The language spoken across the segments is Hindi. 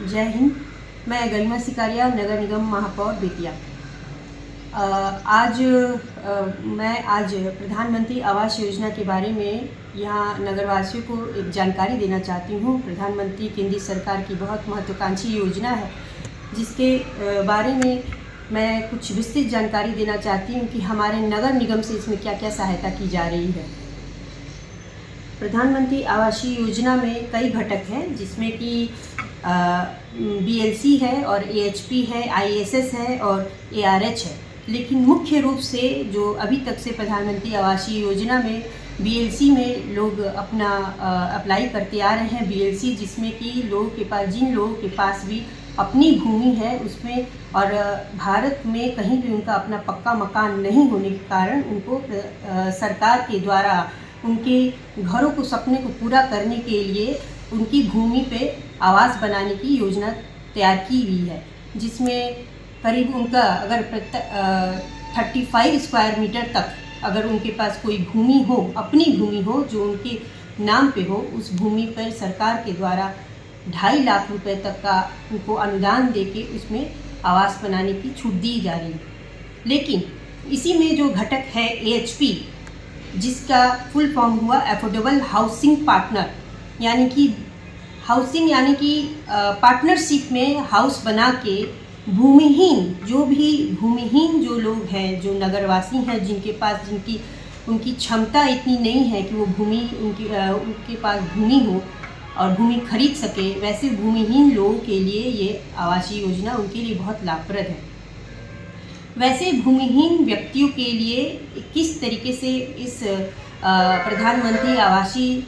जय हिंद। मैं गरिमा सिकारिया, नगर निगम महापौर बेतिया। मैं आज प्रधानमंत्री आवास योजना के बारे में यहाँ नगरवासियों को एक जानकारी देना चाहती हूँ। प्रधानमंत्री केंद्र सरकार की बहुत महत्वाकांक्षी योजना है, जिसके बारे में मैं कुछ विस्तृत जानकारी देना चाहती हूँ कि हमारे नगर निगम से इसमें क्या क्या सहायता की जा रही है। प्रधानमंत्री आवासीय योजना में कई घटक हैं, जिसमें कि BLC है और AHP है, ISS है और ARH है। लेकिन मुख्य रूप से जो अभी तक से प्रधानमंत्री आवासीय योजना में BLC में लोग अपना अप्लाई करते आ रहे हैं। BLC जिसमें कि जिन लोगों के पास भी अपनी भूमि है उसमें, और भारत में कहीं भी उनका अपना पक्का मकान नहीं होने के कारण उनको सरकार के द्वारा उनके घरों को, सपने को पूरा करने के लिए उनकी भूमि पे आवास बनाने की योजना तैयार की हुई है, जिसमें करीब उनका अगर 35 स्क्वायर मीटर तक अगर उनके पास कोई भूमि हो, अपनी भूमि हो जो उनके नाम पे हो, उस भूमि पर सरकार के द्वारा 2.5 लाख रुपए तक का उनको अनुदान देके उसमें आवास बनाने की छूट दी जा रही है। लेकिन इसी में जो घटक है AHP, जिसका फुल फॉर्म हुआ अफोर्डेबल हाउसिंग पार्टनर, यानी कि पार्टनरशिप में हाउस बना के भूमिहीन जो लोग हैं, जो नगरवासी हैं, उनकी क्षमता इतनी नहीं है कि वो उनके पास भूमि हो और भूमि खरीद सके, वैसे भूमिहीन लोगों के लिए ये आवासीय योजना उनके लिए बहुत लाभप्रद है। वैसे भूमिहीन व्यक्तियों के लिए किस तरीके से इस प्रधानमंत्री आवासीय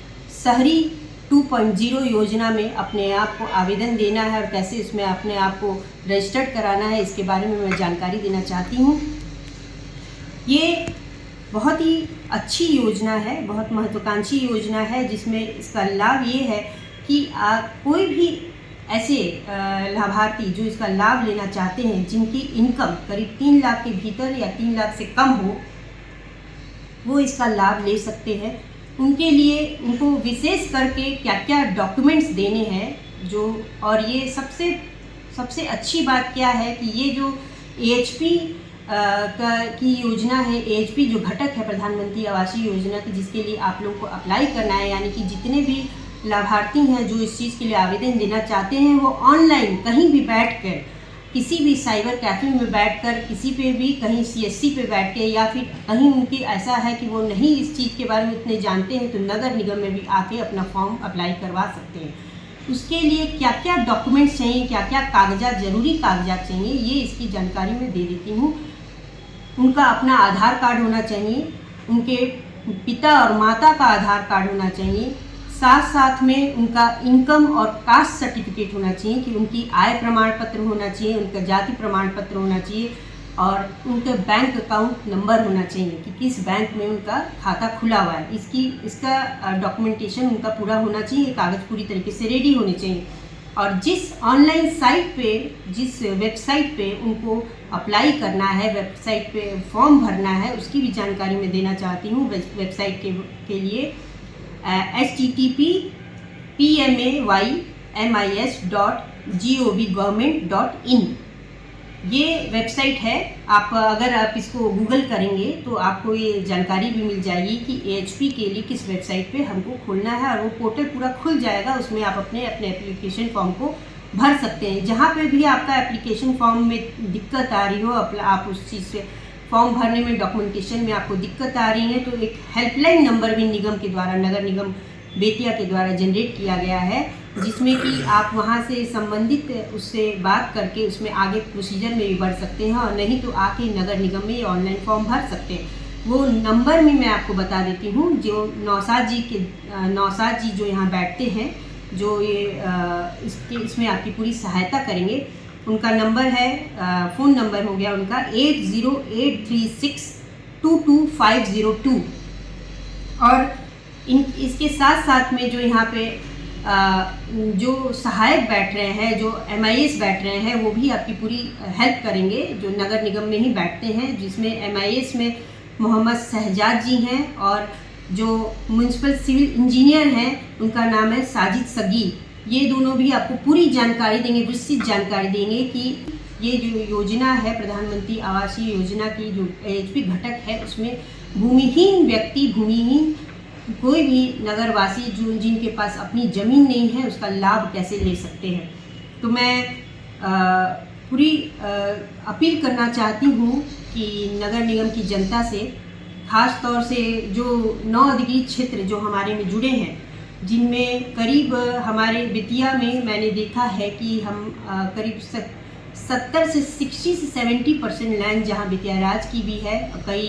शहरी 2.0 योजना में अपने आप को आवेदन देना है और कैसे इसमें अपने आप को रजिस्टर्ड कराना है, इसके बारे में मैं जानकारी देना चाहती हूँ। ये बहुत ही अच्छी योजना है, बहुत महत्वाकांक्षी योजना है, जिसमें इसका लाभ ये है कि कोई भी ऐसे लाभार्थी जो इसका लाभ लेना चाहते हैं, जिनकी इनकम करीब 3 लाख के भीतर या 3 लाख से कम हो, वो इसका लाभ ले सकते हैं। उनके लिए उनको विशेष करके क्या क्या डॉक्यूमेंट्स देने हैं और ये सबसे अच्छी बात क्या है कि ये जो AHP की योजना है, AHP जो घटक है प्रधानमंत्री आवासीय योजना की, जिसके लिए आप लोगों को अप्लाई करना है, यानी कि जितने भी लाभार्थी हैं जो इस चीज़ के लिए आवेदन देना चाहते हैं, वो ऑनलाइन कहीं भी बैठकर, किसी भी साइबर कैफ़े में बैठकर, किसी पे भी कहीं CSC पे बैठ के, या फिर कहीं उनकी ऐसा है कि वो नहीं इस चीज़ के बारे में इतने जानते हैं, तो नगर निगम में भी आके अपना फॉर्म अप्लाई करवा सकते हैं। उसके लिए क्या क्या डॉक्यूमेंट्स चाहिए, क्या क्या ज़रूरी कागजात चाहिए, ये इसकी जानकारी मैं दे देती हूँ। उनका अपना आधार कार्ड होना चाहिए, उनके पिता और माता का आधार कार्ड होना चाहिए, साथ में उनका इनकम और कास्ट सर्टिफिकेट होना चाहिए कि उनकी आय प्रमाण पत्र होना चाहिए, उनका जाति प्रमाण पत्र होना चाहिए, और उनका बैंक अकाउंट नंबर होना चाहिए कि किस बैंक में उनका खाता खुला हुआ है। इसका डॉक्यूमेंटेशन उनका पूरा होना चाहिए, कागज़ पूरी तरीके से रेडी होने चाहिए। और जिस ऑनलाइन साइट पे, जिस वेबसाइट पे उनको अप्लाई करना है, वेबसाइट पे फॉर्म भरना है, उसकी भी जानकारी मैं देना चाहती हूँ। वेबसाइट के लिए http://PMAYMIS.gov.in ये वेबसाइट है। अगर आप इसको गूगल करेंगे तो आपको ये जानकारी भी मिल जाएगी कि AHP के लिए किस वेबसाइट पे हमको खोलना है, और वो पोर्टल पूरा खुल जाएगा। उसमें आप अपने एप्लीकेशन फॉर्म को भर सकते हैं। जहाँ पे भी आपका एप्लीकेशन फॉर्म में दिक्कत आ रही हो, आप उस चीज़ से फॉर्म भरने में, डॉक्यूमेंटेशन में आपको दिक्कत आ रही है, तो एक हेल्पलाइन नंबर भी निगम के द्वारा, नगर निगम बेतिया के द्वारा जनरेट किया गया है, जिसमें कि आप वहां से संबंधित उससे बात करके उसमें आगे प्रोसीजर में भी बढ़ सकते हैं, और नहीं तो आके नगर निगम में ये ऑनलाइन फॉर्म भर सकते हैं। वो नंबर भी मैं आपको बता देती हूँ, जो नौसाद जी जो यहाँ बैठते हैं, जो ये इसमें आपकी पूरी सहायता करेंगे। उनका नंबर है, फ़ोन नंबर हो गया उनका 8083622502। और इसके साथ में जो यहाँ पे जो सहायक बैठ रहे हैं, जो MIS बैठ रहे हैं, वो भी आपकी पूरी हेल्प करेंगे, जो नगर निगम में ही बैठते हैं, जिसमें MIS में मोहम्मद शहजाद जी हैं, और जो म्यूनसिपल सिविल इंजीनियर हैं उनका नाम है साजिद सगी। ये दोनों भी आपको पूरी जानकारी देंगे, विस्तृत जानकारी देंगे कि ये जो योजना है प्रधानमंत्री आवासीय योजना की जो AHP घटक है उसमें भूमिहीन व्यक्ति, भूमिहीन कोई भी नगरवासी जो जिनके पास अपनी ज़मीन नहीं है उसका लाभ कैसे ले सकते हैं। तो मैं पूरी अपील करना चाहती हूँ कि नगर निगम की जनता से, ख़ास तौर से जो 9 अधिकृत क्षेत्र जो हमारे में जुड़े हैं, जिनमें करीब हमारे बेतिया में मैंने देखा है कि हम करीब 70 से 60 से 70% लैंड जहाँ बेतिया राज की भी है, कई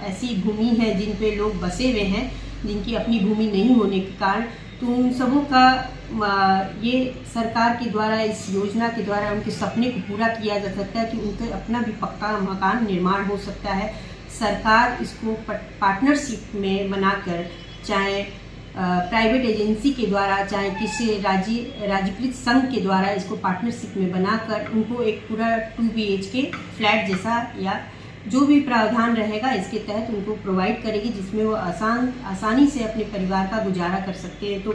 ऐसी भूमि है जिन पे लोग बसे हुए हैं जिनकी अपनी भूमि नहीं होने के कारण, तो उन सबों का ये सरकार के द्वारा, इस योजना के द्वारा उनके सपने को पूरा किया जा सकता है कि उनका अपना भी पक्का मकान निर्माण हो सकता है। सरकार इसको पार्टनरशिप में बनाकर, चाहे प्राइवेट एजेंसी के द्वारा, चाहे किसी राज्यकृत संघ के द्वारा इसको पार्टनरशिप में बनाकर उनको एक पूरा 2 BHK फ्लैट जैसा या जो भी प्रावधान रहेगा इसके तहत उनको प्रोवाइड करेगी, जिसमें वो आसानी से अपने परिवार का गुजारा कर सकते हैं। तो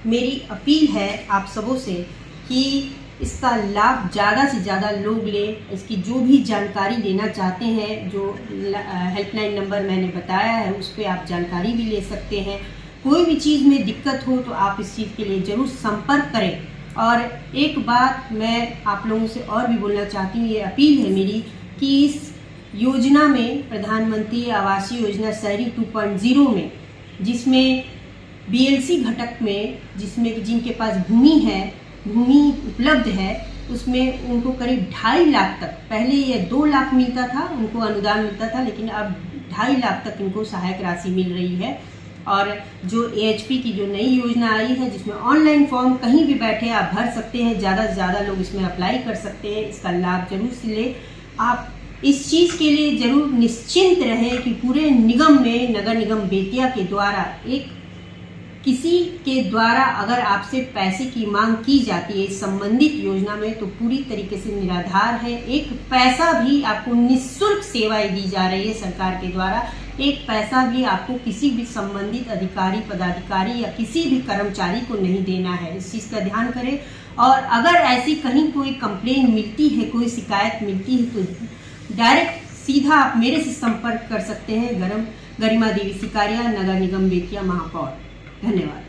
मेरी अपील है आप सबों से कि इसका लाभ ज़्यादा से ज़्यादा लोग लें। इसकी जो भी जानकारी देना चाहते हैं, जो हेल्पलाइन नंबर मैंने बताया है उस पर आप जानकारी भी ले सकते हैं। कोई भी चीज़ में दिक्कत हो तो आप इस चीज़ के लिए ज़रूर संपर्क करें। और एक बात मैं आप लोगों से और भी बोलना चाहती हूँ, ये अपील है मेरी कि इस योजना में, प्रधानमंत्री आवासीय योजना शहरी 2.0 में, जिसमें BLC घटक में, जिसमें जिनके पास भूमि उपलब्ध है, उसमें उनको करीब 2.5 लाख तक, पहले ये 2 लाख मिलता था उनको अनुदान मिलता था, लेकिन अब 2.5 लाख तक इनको सहायक राशि मिल रही है। और जो AHP की जो नई योजना आई है, जिसमें ऑनलाइन फॉर्म कहीं भी बैठे आप भर सकते हैं, ज़्यादा से ज़्यादा लोग इसमें अप्लाई कर सकते हैं। इसका लाभ जरूर से ले। आप इस चीज़ के लिए ज़रूर निश्चिंत रहें कि पूरे निगम में, नगर निगम बेतिया के द्वारा, एक किसी के द्वारा अगर आपसे पैसे की मांग की जाती है इस संबंधित योजना में, तो पूरी तरीके से निराधार है। एक पैसा भी आपको निःशुल्क सेवाएं दी जा रही है सरकार के द्वारा। एक पैसा भी आपको किसी भी संबंधित अधिकारी, पदाधिकारी या किसी भी कर्मचारी को नहीं देना है। इस चीज़ का ध्यान करें। और अगर ऐसी कहीं कोई कंप्लेन मिलती है, कोई शिकायत मिलती है, तो डायरेक्ट सीधा आप मेरे से संपर्क कर सकते हैं। गरिमा देवी सिकारिया, नगर निगम बेतिया महापौर। धन्यवाद।